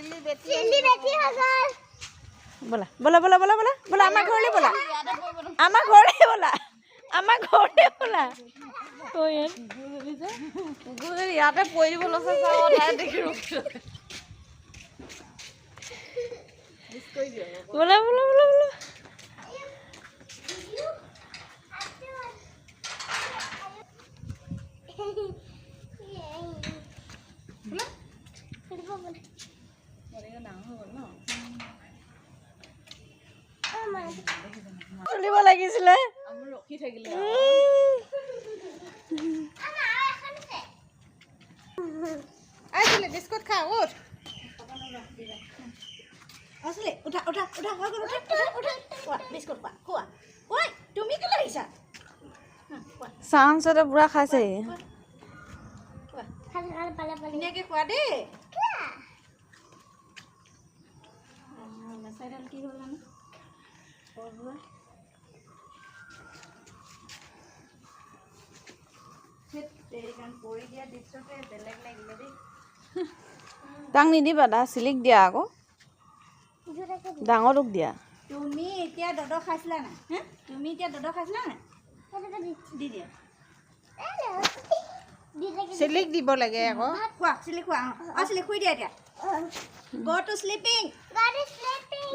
chilli বেটি হাজার बोला बोला बोला बोला बोला बोला आमा घरले बोला आमा घरले बोला आमा घरले बोला ओ यार গুজৰি ইয়াতে পৰি বলছে চাও তাই দেখি बोला बोला बोला बोला চলিব লাগিছিলে আমি ৰখি থাকিলে আইছিলে বিস্কুট খা উঠ আসলে উঠা উঠা উঠা উঠা উঠা উঠা বিস্কুট খোৱা খোৱা ঐ তুমি কেলে আহিছা চান্সতে পুৰা খাইছে ধুনীয়াকে খোৱা দেই মেচাইডাল কি হ'ল জানো তাক নিদিবা দা চিলিক দিয়া আকৌ ডাঙৰক দিয়া তুমি এতিয়া দদ খাইছিলা নাই তুমি এতিয়া দদ খাইছিলা নাই দি দিয়া চিলিক দিব লাগে আকৌ খোৱা চিলি খোৱা অঁ চিলি শুই দিয়া এতিয়া go to sleeping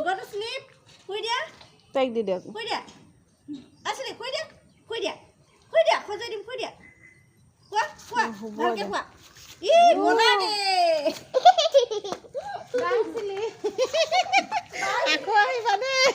go to sleep শুই দিয়া তাইক দি দিয়া শুই দিয়া আছিলে শুই দিয়া শুই দিয়া শুই দিয়া সজাই দিম শুই দিয়া খোৱা খোৱা ভালকে খোৱা ই বনা দে আকৌ আহিবা দেই